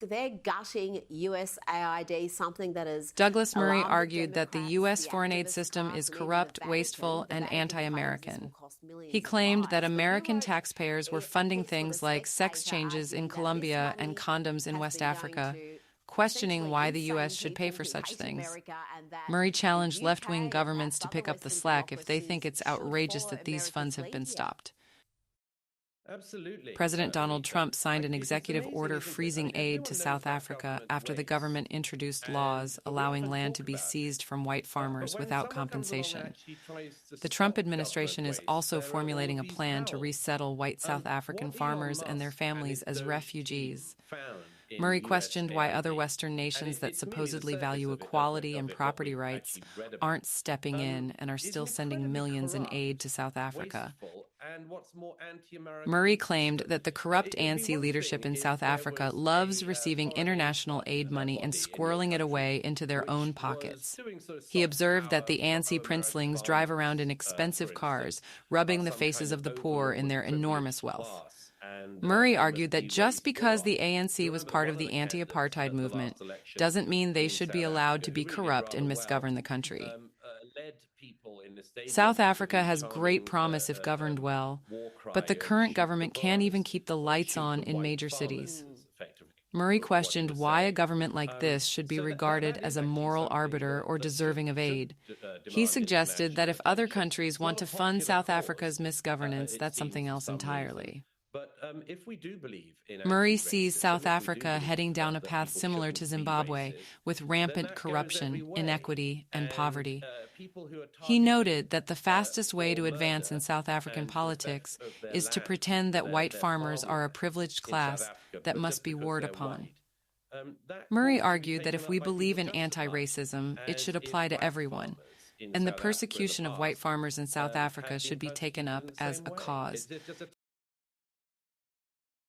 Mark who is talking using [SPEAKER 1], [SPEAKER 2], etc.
[SPEAKER 1] They're gutting USAID, something that is
[SPEAKER 2] Douglas Murray
[SPEAKER 1] alarmed the
[SPEAKER 2] argued that the
[SPEAKER 1] Democrats,
[SPEAKER 2] U.S.
[SPEAKER 1] the
[SPEAKER 2] foreign aid
[SPEAKER 1] activist
[SPEAKER 2] system
[SPEAKER 1] class,
[SPEAKER 2] is
[SPEAKER 1] and even the
[SPEAKER 2] corrupt, wasteful, and
[SPEAKER 1] banking claims this will
[SPEAKER 2] anti-American.
[SPEAKER 1] cost
[SPEAKER 2] He
[SPEAKER 1] millions of
[SPEAKER 2] claimed that
[SPEAKER 1] lives. But you
[SPEAKER 2] American
[SPEAKER 1] wrote
[SPEAKER 2] taxpayers were
[SPEAKER 1] a
[SPEAKER 2] funding
[SPEAKER 1] piece for The
[SPEAKER 2] things like sex
[SPEAKER 1] Spectator
[SPEAKER 2] changes in
[SPEAKER 1] arguing that this
[SPEAKER 2] Colombia and
[SPEAKER 1] money
[SPEAKER 2] condoms in
[SPEAKER 1] has
[SPEAKER 2] West
[SPEAKER 1] been going
[SPEAKER 2] Africa,
[SPEAKER 1] to
[SPEAKER 2] questioning
[SPEAKER 1] essentially
[SPEAKER 2] why the
[SPEAKER 1] insane
[SPEAKER 2] U.S. should pay
[SPEAKER 1] people
[SPEAKER 2] for
[SPEAKER 1] who
[SPEAKER 2] such
[SPEAKER 1] hate
[SPEAKER 2] things.
[SPEAKER 1] America, and that
[SPEAKER 2] Murray
[SPEAKER 1] the
[SPEAKER 2] challenged left-wing
[SPEAKER 1] UK and
[SPEAKER 2] governments
[SPEAKER 1] perhaps
[SPEAKER 2] to
[SPEAKER 1] other
[SPEAKER 2] pick up the
[SPEAKER 1] Western
[SPEAKER 2] slack if they think
[SPEAKER 1] democracies
[SPEAKER 2] it's
[SPEAKER 1] should
[SPEAKER 2] outrageous
[SPEAKER 1] follow
[SPEAKER 2] that these funds
[SPEAKER 1] America's
[SPEAKER 2] have
[SPEAKER 1] lead
[SPEAKER 2] been
[SPEAKER 1] here.
[SPEAKER 2] stopped.
[SPEAKER 3] Absolutely.
[SPEAKER 2] President Donald Trump signed an
[SPEAKER 3] It's
[SPEAKER 2] executive
[SPEAKER 3] amazing,
[SPEAKER 2] order
[SPEAKER 3] isn't it? I
[SPEAKER 2] freezing
[SPEAKER 3] mean,
[SPEAKER 2] aid to
[SPEAKER 3] everyone knows
[SPEAKER 2] South
[SPEAKER 3] about
[SPEAKER 2] Africa
[SPEAKER 3] government
[SPEAKER 2] after the
[SPEAKER 3] waste,
[SPEAKER 2] government introduced laws
[SPEAKER 3] but we
[SPEAKER 2] allowing
[SPEAKER 3] often
[SPEAKER 2] land
[SPEAKER 3] talk
[SPEAKER 2] to be
[SPEAKER 3] about it.
[SPEAKER 2] seized from white
[SPEAKER 3] But
[SPEAKER 2] farmers
[SPEAKER 3] when
[SPEAKER 2] without
[SPEAKER 3] someone comes along and
[SPEAKER 2] compensation.
[SPEAKER 3] actually tries to
[SPEAKER 2] The Trump
[SPEAKER 3] stop government
[SPEAKER 2] administration is
[SPEAKER 3] waste,
[SPEAKER 2] also
[SPEAKER 3] there are all
[SPEAKER 2] formulating
[SPEAKER 3] of
[SPEAKER 2] a
[SPEAKER 3] these
[SPEAKER 2] plan to
[SPEAKER 3] howls.
[SPEAKER 2] resettle white South African
[SPEAKER 3] What Elon
[SPEAKER 2] farmers and their
[SPEAKER 3] Musk and
[SPEAKER 2] families
[SPEAKER 3] his
[SPEAKER 2] as
[SPEAKER 3] Doge team
[SPEAKER 2] refugees.
[SPEAKER 3] found in
[SPEAKER 2] Murray questioned why other
[SPEAKER 3] USAID,
[SPEAKER 2] Western
[SPEAKER 3] and
[SPEAKER 2] nations that
[SPEAKER 3] it's merely the
[SPEAKER 2] supposedly
[SPEAKER 3] surface
[SPEAKER 2] value
[SPEAKER 3] of
[SPEAKER 2] equality and
[SPEAKER 3] it, what
[SPEAKER 2] property
[SPEAKER 3] we've
[SPEAKER 2] rights
[SPEAKER 3] actually read about,
[SPEAKER 2] aren't stepping in and are
[SPEAKER 3] is
[SPEAKER 2] still sending
[SPEAKER 3] incredibly
[SPEAKER 2] millions in
[SPEAKER 3] corrupt,
[SPEAKER 2] aid to South Africa.
[SPEAKER 3] wasteful, and what's more,
[SPEAKER 2] Murray
[SPEAKER 3] anti-American
[SPEAKER 2] claimed
[SPEAKER 3] system.
[SPEAKER 2] that the
[SPEAKER 3] Now,
[SPEAKER 2] corrupt
[SPEAKER 3] it'd be
[SPEAKER 2] ANC
[SPEAKER 3] one thing
[SPEAKER 2] leadership in
[SPEAKER 3] if
[SPEAKER 2] South
[SPEAKER 3] there
[SPEAKER 2] Africa
[SPEAKER 3] was
[SPEAKER 2] loves
[SPEAKER 3] a
[SPEAKER 2] receiving
[SPEAKER 3] foreign aid
[SPEAKER 2] international aid money and
[SPEAKER 3] body in your
[SPEAKER 2] squirreling it
[SPEAKER 3] country
[SPEAKER 2] away into their own
[SPEAKER 3] which was
[SPEAKER 2] pockets.
[SPEAKER 3] doing sort of
[SPEAKER 2] He
[SPEAKER 3] soft
[SPEAKER 2] observed that
[SPEAKER 3] power
[SPEAKER 2] the ANC
[SPEAKER 3] pro-American
[SPEAKER 2] princelings drive around in
[SPEAKER 3] farmers,
[SPEAKER 2] expensive
[SPEAKER 3] for
[SPEAKER 2] cars,
[SPEAKER 3] instance,
[SPEAKER 2] rubbing the
[SPEAKER 3] some
[SPEAKER 2] faces
[SPEAKER 3] kind
[SPEAKER 2] of
[SPEAKER 3] of
[SPEAKER 2] the poor in
[SPEAKER 3] overlord
[SPEAKER 2] their enormous
[SPEAKER 3] privileged
[SPEAKER 2] wealth.
[SPEAKER 3] class, and
[SPEAKER 2] Murray
[SPEAKER 3] they
[SPEAKER 2] argued
[SPEAKER 3] must
[SPEAKER 2] that
[SPEAKER 3] be
[SPEAKER 2] just
[SPEAKER 3] waged war
[SPEAKER 2] because
[SPEAKER 3] on.
[SPEAKER 2] the ANC was
[SPEAKER 3] Remember,
[SPEAKER 2] part
[SPEAKER 3] one
[SPEAKER 2] of
[SPEAKER 3] of the
[SPEAKER 2] the
[SPEAKER 3] candidates
[SPEAKER 2] anti-apartheid
[SPEAKER 3] at the
[SPEAKER 2] movement
[SPEAKER 3] last election
[SPEAKER 2] doesn't mean they
[SPEAKER 3] in
[SPEAKER 2] should be
[SPEAKER 3] South
[SPEAKER 2] allowed
[SPEAKER 3] Africa,
[SPEAKER 2] to
[SPEAKER 3] who
[SPEAKER 2] be
[SPEAKER 3] really did
[SPEAKER 2] corrupt
[SPEAKER 3] rather
[SPEAKER 2] and
[SPEAKER 3] well,
[SPEAKER 2] misgovern the country.
[SPEAKER 3] led people in the
[SPEAKER 2] South
[SPEAKER 3] stadium to
[SPEAKER 2] Africa
[SPEAKER 3] the
[SPEAKER 2] has great
[SPEAKER 3] charming
[SPEAKER 2] promise if governed well,
[SPEAKER 3] war
[SPEAKER 2] but
[SPEAKER 3] cry
[SPEAKER 2] the
[SPEAKER 3] of
[SPEAKER 2] current
[SPEAKER 3] "Shoot the
[SPEAKER 2] government can't even
[SPEAKER 3] Boers"
[SPEAKER 2] keep the
[SPEAKER 3] or
[SPEAKER 2] lights
[SPEAKER 3] "Shoot
[SPEAKER 2] on
[SPEAKER 3] the
[SPEAKER 2] in
[SPEAKER 3] white
[SPEAKER 2] major cities.
[SPEAKER 3] farmers," is effectively
[SPEAKER 2] Murray
[SPEAKER 3] what he
[SPEAKER 2] questioned
[SPEAKER 3] was
[SPEAKER 2] why a
[SPEAKER 3] saying.
[SPEAKER 2] government like this should be
[SPEAKER 3] So
[SPEAKER 2] regarded
[SPEAKER 3] that
[SPEAKER 2] as
[SPEAKER 3] is
[SPEAKER 2] a
[SPEAKER 3] actually
[SPEAKER 2] moral
[SPEAKER 3] something
[SPEAKER 2] arbiter or
[SPEAKER 3] that
[SPEAKER 2] deserving of
[SPEAKER 3] should
[SPEAKER 2] aid. He
[SPEAKER 3] demand
[SPEAKER 2] suggested that
[SPEAKER 3] international
[SPEAKER 2] if other
[SPEAKER 3] attention.
[SPEAKER 2] countries
[SPEAKER 3] It's
[SPEAKER 2] want
[SPEAKER 3] not a
[SPEAKER 2] to fund
[SPEAKER 3] popular
[SPEAKER 2] South
[SPEAKER 3] cause,
[SPEAKER 2] Africa's misgovernance,
[SPEAKER 3] it
[SPEAKER 2] that's something
[SPEAKER 3] seems, for
[SPEAKER 2] else
[SPEAKER 3] some reason.
[SPEAKER 2] entirely.
[SPEAKER 3] But if we do believe in
[SPEAKER 2] Murray sees
[SPEAKER 3] anti-racism,
[SPEAKER 2] South
[SPEAKER 3] if we do
[SPEAKER 2] Africa
[SPEAKER 3] believe
[SPEAKER 2] heading down a
[SPEAKER 3] that
[SPEAKER 2] path
[SPEAKER 3] people
[SPEAKER 2] similar to
[SPEAKER 3] shouldn't be
[SPEAKER 2] Zimbabwe,
[SPEAKER 3] racist,
[SPEAKER 2] with
[SPEAKER 3] then
[SPEAKER 2] rampant
[SPEAKER 3] that goes every
[SPEAKER 2] corruption,
[SPEAKER 3] way.
[SPEAKER 2] inequity, and
[SPEAKER 3] And
[SPEAKER 2] poverty.
[SPEAKER 3] people who are
[SPEAKER 2] He
[SPEAKER 3] targeted
[SPEAKER 2] noted that the fastest way
[SPEAKER 3] for
[SPEAKER 2] to advance in
[SPEAKER 3] murder
[SPEAKER 2] South African
[SPEAKER 3] and for the theft
[SPEAKER 2] politics
[SPEAKER 3] of their
[SPEAKER 2] is to
[SPEAKER 3] land,
[SPEAKER 2] pretend that white
[SPEAKER 3] their
[SPEAKER 2] farmers are a
[SPEAKER 3] farmland
[SPEAKER 2] privileged
[SPEAKER 3] in South
[SPEAKER 2] class
[SPEAKER 3] Africa,
[SPEAKER 2] that
[SPEAKER 3] but
[SPEAKER 2] must
[SPEAKER 3] just
[SPEAKER 2] be
[SPEAKER 3] because
[SPEAKER 2] warred
[SPEAKER 3] they're
[SPEAKER 2] upon.
[SPEAKER 3] white. That
[SPEAKER 2] Murray
[SPEAKER 3] cause can be
[SPEAKER 2] argued that
[SPEAKER 3] taken
[SPEAKER 2] if
[SPEAKER 3] up
[SPEAKER 2] we
[SPEAKER 3] by people
[SPEAKER 2] believe in
[SPEAKER 3] just as much
[SPEAKER 2] anti-racism, it
[SPEAKER 3] as
[SPEAKER 2] should
[SPEAKER 3] if
[SPEAKER 2] apply to
[SPEAKER 3] black
[SPEAKER 2] everyone,
[SPEAKER 3] farmers in
[SPEAKER 2] and the
[SPEAKER 3] South Africa in the
[SPEAKER 2] persecution of white
[SPEAKER 3] past
[SPEAKER 2] farmers in South Africa
[SPEAKER 3] had
[SPEAKER 2] should
[SPEAKER 3] been
[SPEAKER 2] be taken
[SPEAKER 3] persecuted in
[SPEAKER 2] up
[SPEAKER 3] the
[SPEAKER 2] as
[SPEAKER 3] same
[SPEAKER 2] a
[SPEAKER 3] way.
[SPEAKER 2] cause.
[SPEAKER 3] It's just a